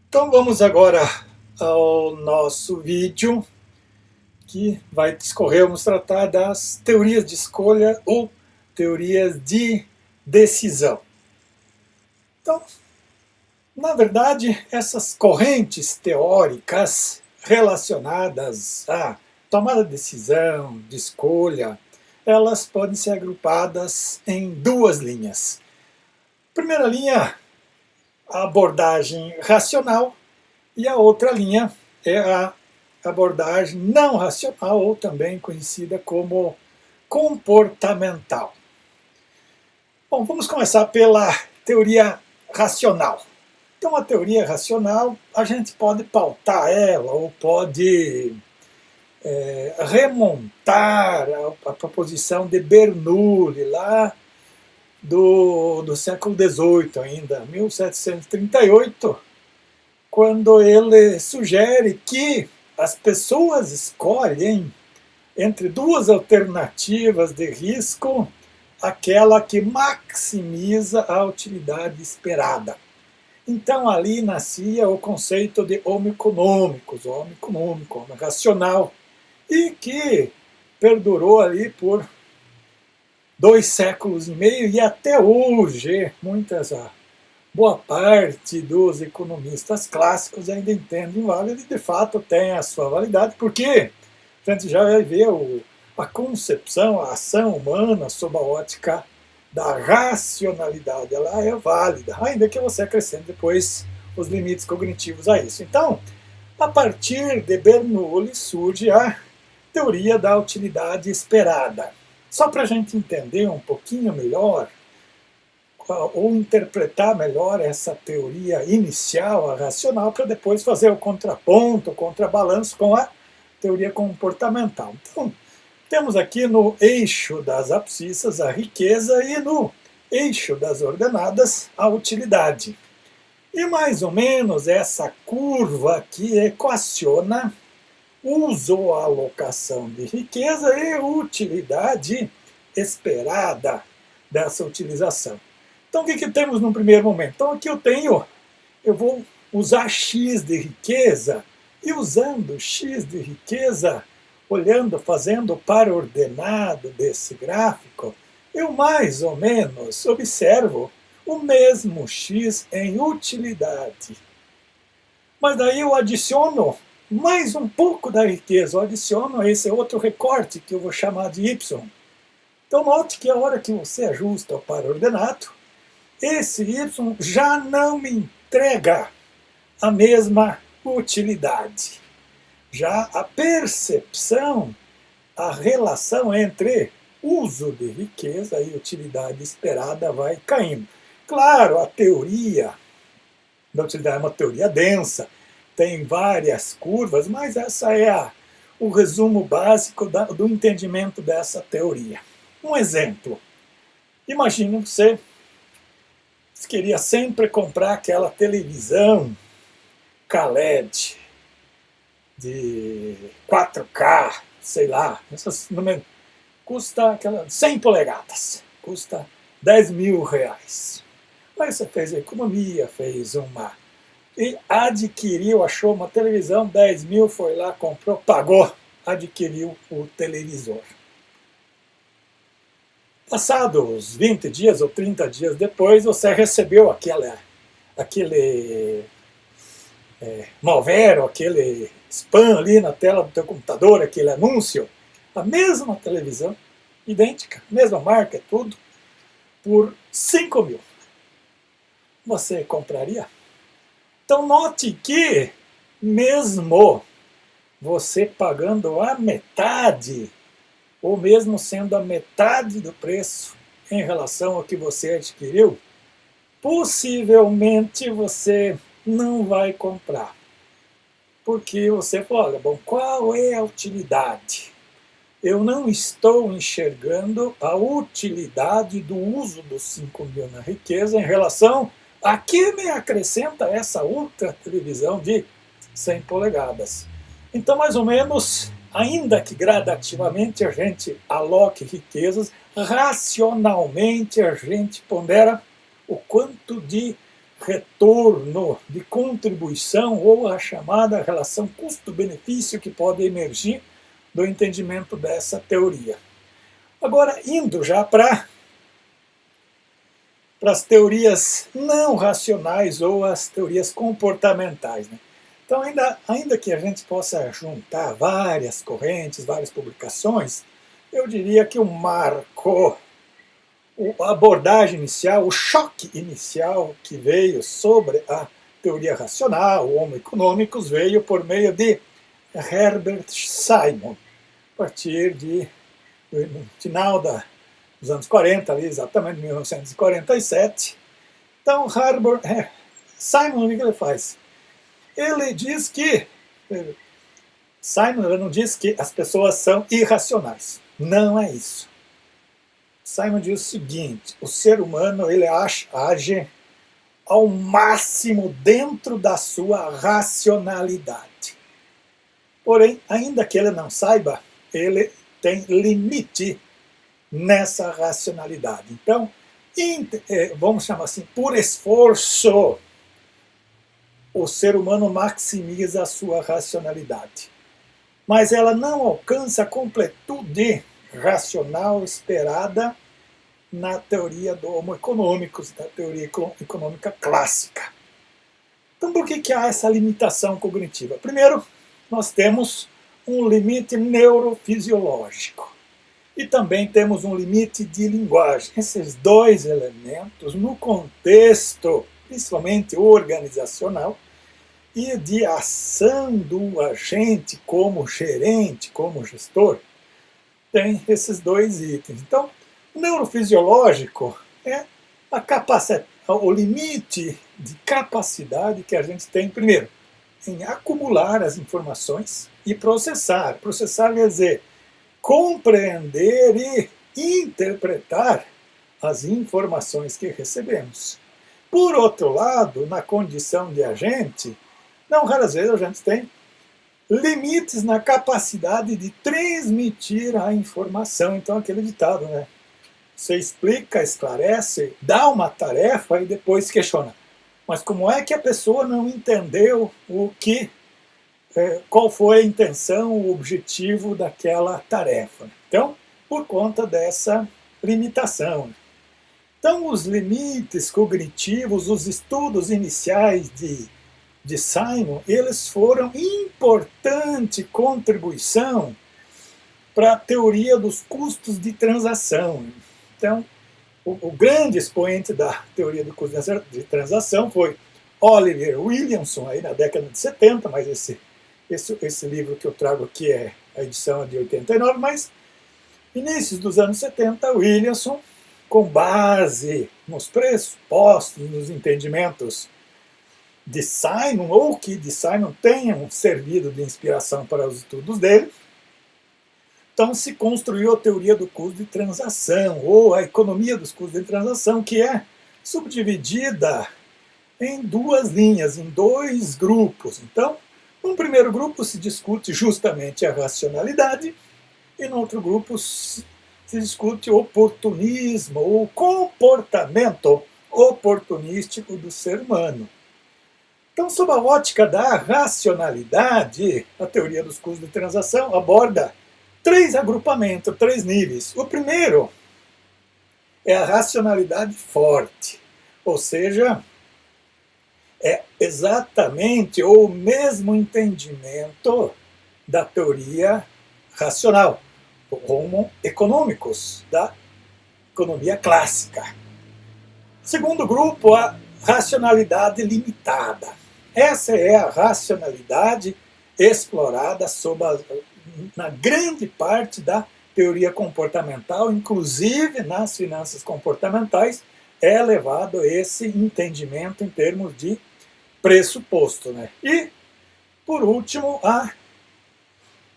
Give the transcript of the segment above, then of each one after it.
Então vamos agora ao nosso vídeo que vai discorrer, vamos tratar das teorias de escolha ou teorias de decisão. Então, na verdade, essas correntes teóricas relacionadas à tomada de decisão, de escolha, elas podem ser agrupadas em duas linhas. Primeira linha, a abordagem racional, e a outra linha é a abordagem não racional, ou também conhecida como comportamental. Bom, vamos começar pela teoria racional. Então, a teoria racional, a gente pode pautar ela, ou pode remontar a proposição de Bernoulli, lá do século XVIII ainda, 1738, quando ele sugere que as pessoas escolhem entre duas alternativas de risco aquela que maximiza a utilidade esperada. Então ali nascia o conceito de homo econômicos, homem racional, e que perdurou ali por 2 séculos e meio, e até hoje boa parte dos economistas clássicos ainda entendem válido, e de fato tem a sua validade, porque a gente já vai ver a concepção, a ação humana sob a ótica da racionalidade. Ela é válida, ainda que você acrescente depois os limites cognitivos a isso. Então, a partir de Bernoulli surge a teoria da utilidade esperada. Só para a gente entender um pouquinho melhor, ou interpretar melhor essa teoria inicial, a racional, para depois fazer o contraponto, o contrabalanço com a teoria comportamental. Então, temos aqui no eixo das abscissas a riqueza e no eixo das ordenadas a utilidade. E mais ou menos essa curva aqui equaciona uso ou alocação de riqueza e utilidade esperada dessa utilização. Então, o que temos no primeiro momento? Então, aqui eu vou usar x de riqueza, e usando x de riqueza, fazendo o par ordenado desse gráfico, eu mais ou menos observo o mesmo x em utilidade. Mas daí eu adiciono mais um pouco da riqueza, eu adiciono esse outro recorte que eu vou chamar de y. Então note que a hora que você ajusta o par ordenado, esse y já não me entrega a mesma utilidade. Já a percepção, a relação entre uso de riqueza e utilidade esperada vai caindo. Claro, a teoria da utilidade é uma teoria densa, tem várias curvas, mas essa é o resumo básico do entendimento dessa teoria. Um exemplo. Imagine você queria sempre comprar aquela televisão QLED de 4K, sei lá, custa 100 polegadas, custa 10 mil reais. Aí você fez a economia, e adquiriu, achou uma televisão, 10 mil, foi lá, comprou, pagou, adquiriu o televisor. Passados 20 dias ou 30 dias depois, você recebeu aquele malware, aquele spam ali na tela do teu computador, aquele anúncio, a mesma televisão, idêntica, mesma marca, tudo, por 5 mil. Você compraria? Então note que, mesmo você pagando a metade, ou mesmo sendo a metade do preço em relação ao que você adquiriu, possivelmente você não vai comprar. Porque você fala, olha, bom, qual é a utilidade? Eu não estou enxergando a utilidade do uso dos 5 mil na riqueza em relação a que me acrescenta essa outra televisão de 100 polegadas. Então, mais ou menos, ainda que gradativamente a gente aloque riquezas, racionalmente a gente pondera o quanto de retorno de contribuição ou a chamada relação custo-benefício que pode emergir do entendimento dessa teoria. Agora, indo já para as teorias não racionais ou as teorias comportamentais, né? Então, ainda que a gente possa juntar várias correntes, várias publicações, eu diria que o marco, a abordagem inicial, o choque inicial que veio sobre a teoria racional, o Homo economicus, veio por meio de Herbert Simon, a partir do final dos anos 40, ali, exatamente 1947. Então, Simon, o que ele faz? Ele diz que, Simon não diz que as pessoas são irracionais. Não é isso. Simon diz o seguinte: o ser humano ele age ao máximo dentro da sua racionalidade. Porém, ainda que ele não saiba, ele tem limite nessa racionalidade. Então, vamos chamar assim, por esforço, o ser humano maximiza a sua racionalidade. Mas ela não alcança a completude racional esperada na teoria do Homo economicus, da teoria econômica clássica. Então, por que há essa limitação cognitiva? Primeiro, nós temos um limite neurofisiológico e também temos um limite de linguagem. Esses dois elementos, no contexto, principalmente organizacional, e de ação do agente como gerente, como gestor, tem esses dois itens. Então, o neurofisiológico é o limite de capacidade que a gente tem, primeiro, em acumular as informações e processar. Processar quer dizer compreender e interpretar as informações que recebemos. Por outro lado, na condição de agente, não raras vezes a gente tem limites na capacidade de transmitir a informação. Então, aquele ditado, né? Você explica, esclarece, dá uma tarefa e depois questiona. Mas como é que a pessoa não entendeu qual foi a intenção, o objetivo daquela tarefa? Então, por conta dessa limitação. Então, os limites cognitivos, os estudos iniciais de Simon, eles foram importante contribuição para a teoria dos custos de transação. Então, o grande expoente da teoria do custo de transação foi Oliver Williamson, aí na década de 70, mas esse livro que eu trago aqui é a edição de 89, mas inícios dos anos 70, Williamson, com base nos pressupostos, nos entendimentos de Simon, ou que de Simon tenham servido de inspiração para os estudos dele, então se construiu a teoria do custo de transação, ou a economia dos custos de transação, que é subdividida em duas linhas, em dois grupos. Então, num primeiro grupo se discute justamente a racionalidade, e no outro grupo se discute o oportunismo, o comportamento oportunístico do ser humano. Então, sob a ótica da racionalidade, a teoria dos custos de transação aborda três agrupamentos, três níveis. O primeiro é a racionalidade forte, ou seja, é exatamente o mesmo entendimento da teoria racional, do Homo economicus, da economia clássica. Segundo grupo, a racionalidade limitada. Essa é a racionalidade explorada na grande parte da teoria comportamental, inclusive nas finanças comportamentais, é levado esse entendimento em termos de pressuposto, né? E, por último, a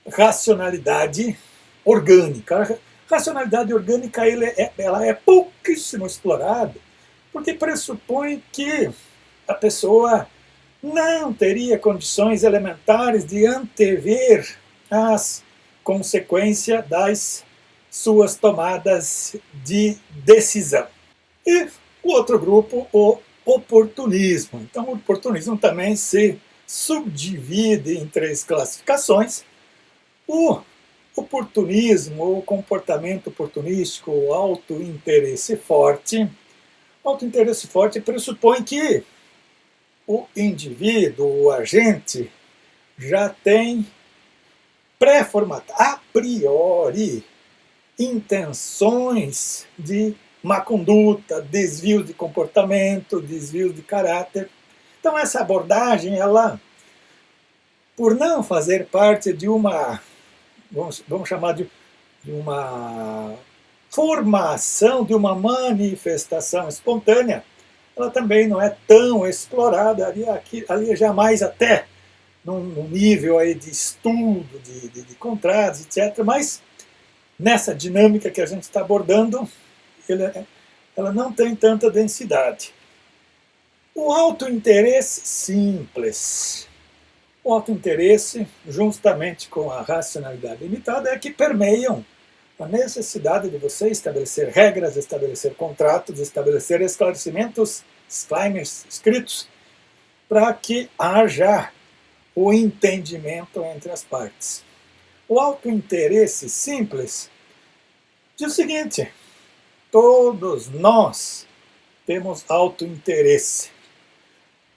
racionalidade orgânica. A racionalidade orgânica ela é pouquíssimo explorada, porque pressupõe que a pessoa não teria condições elementares de antever as consequências das suas tomadas de decisão. E o outro grupo, o oportunismo. Então, o oportunismo também se subdivide em três classificações. O oportunismo, o comportamento oportunístico, o autointeresse forte. O autointeresse forte pressupõe que o indivíduo, o agente, já tem pré-formatado, a priori, intenções de má conduta, desvios de comportamento, desvios de caráter. Então essa abordagem, ela, por não fazer parte de uma, vamos chamar de uma formação, de uma manifestação espontânea, ela também não é tão explorada, ali jamais até num nível aí de estudo, de contratos, etc. Mas nessa dinâmica que a gente está abordando, ela não tem tanta densidade. O autointeresse simples. O autointeresse, juntamente com a racionalidade limitada, é que permeiam a necessidade de você estabelecer regras, estabelecer contratos, estabelecer esclarecimentos, disclaimers escritos, para que haja o entendimento entre as partes. O autointeresse simples diz o seguinte: todos nós temos autointeresse.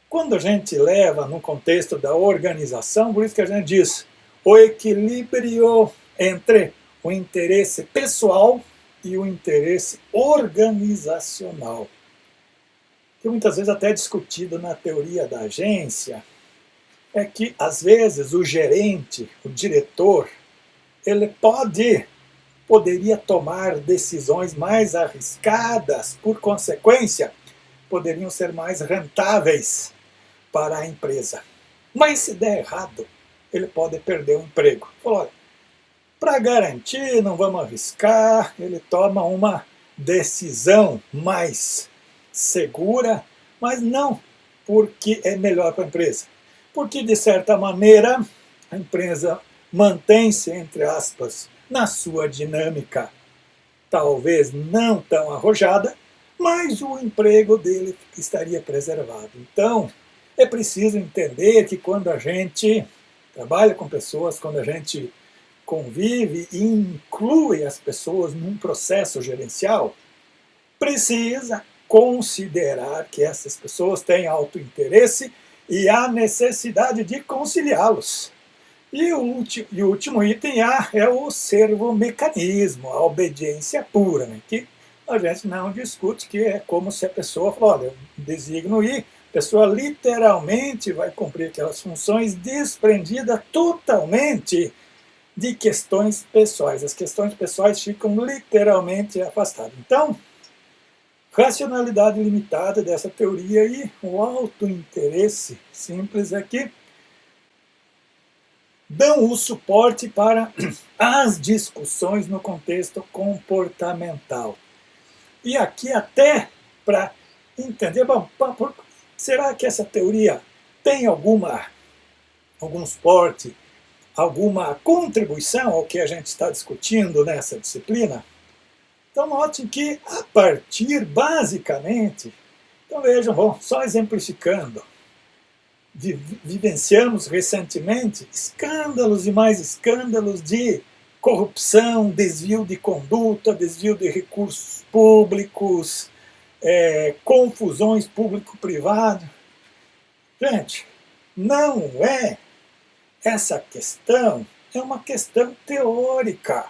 Quando a gente leva no contexto da organização, por isso que a gente diz o equilíbrio entre o interesse pessoal e o interesse organizacional, que muitas vezes até é discutido na teoria da agência, é que às vezes o gerente, o diretor, ele poderia tomar decisões mais arriscadas, por consequência, poderiam ser mais rentáveis para a empresa. Mas se der errado, ele pode perder o emprego. Olha, para garantir, não vamos arriscar, ele toma uma decisão mais segura, mas não porque é melhor para a empresa. Porque, de certa maneira, a empresa mantém-se, entre aspas, na sua dinâmica, talvez não tão arrojada, mas o emprego dele estaria preservado. Então, é preciso entender que quando a gente trabalha com pessoas, quando a gente convive e inclui as pessoas num processo gerencial, precisa considerar que essas pessoas têm autointeresse e a necessidade de conciliá-los. E o último item é o servomecanismo, a obediência pura, né? Que a gente não discute, que é como se a pessoa fala, olha, eu designo e a pessoa literalmente vai cumprir aquelas funções desprendida totalmente de questões pessoais. As questões pessoais ficam literalmente afastadas. Então, racionalidade limitada dessa teoria e o autointeresse simples aqui dão o suporte para as discussões no contexto comportamental. E aqui até para entender, bom, será que essa teoria tem algum suporte, alguma contribuição ao que a gente está discutindo nessa disciplina? Então notem que a partir, basicamente, então vejam, bom, só exemplificando, vivenciamos recentemente escândalos e mais escândalos de corrupção, desvio de conduta, desvio de recursos públicos, confusões público-privado. Gente, não é essa questão, é uma questão teórica.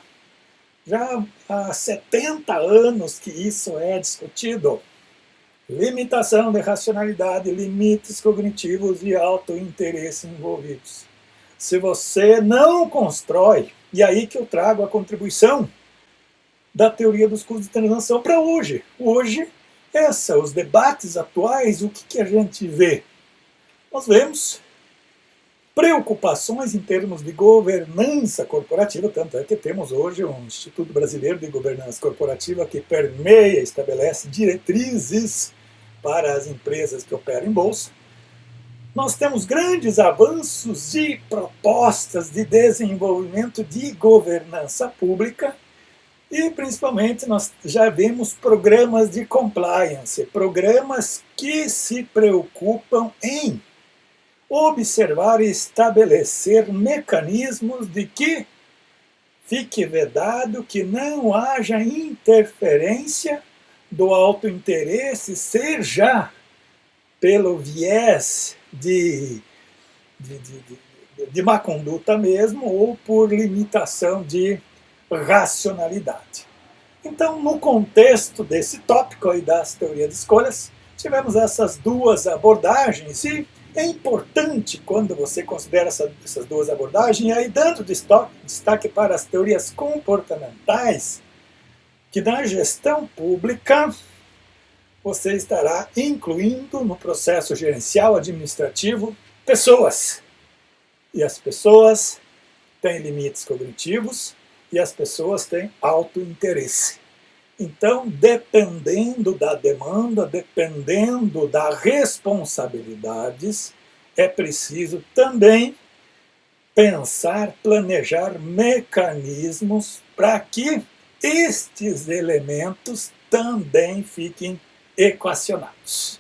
Já há 70 anos que isso é discutido. Limitação de racionalidade, limites cognitivos e autointeresse envolvidos. Se você não constrói, e aí que eu trago a contribuição da teoria dos custos de transação para hoje. Hoje, os debates atuais, o que a gente vê? Nós vemos preocupações em termos de governança corporativa, tanto é que temos hoje um Instituto Brasileiro de Governança Corporativa que permeia, estabelece diretrizes para as empresas que operam em bolsa. Nós temos grandes avanços e propostas de desenvolvimento de governança pública E, principalmente, nós já vemos programas de compliance, programas que se preocupam em observar e estabelecer mecanismos de que fique vedado que não haja interferência do autointeresse, seja pelo viés de má conduta mesmo, ou por limitação de racionalidade. Então, no contexto desse tópico aí das teorias de escolhas, tivemos essas duas abordagens, e é importante quando você considera essas duas abordagens, e aí dando destaque para as teorias comportamentais, que na gestão pública você estará incluindo no processo gerencial administrativo pessoas. E as pessoas têm limites cognitivos e as pessoas têm autointeresse. Então, dependendo da demanda, dependendo das responsabilidades, é preciso também pensar, planejar mecanismos para que estes elementos também fiquem equacionados.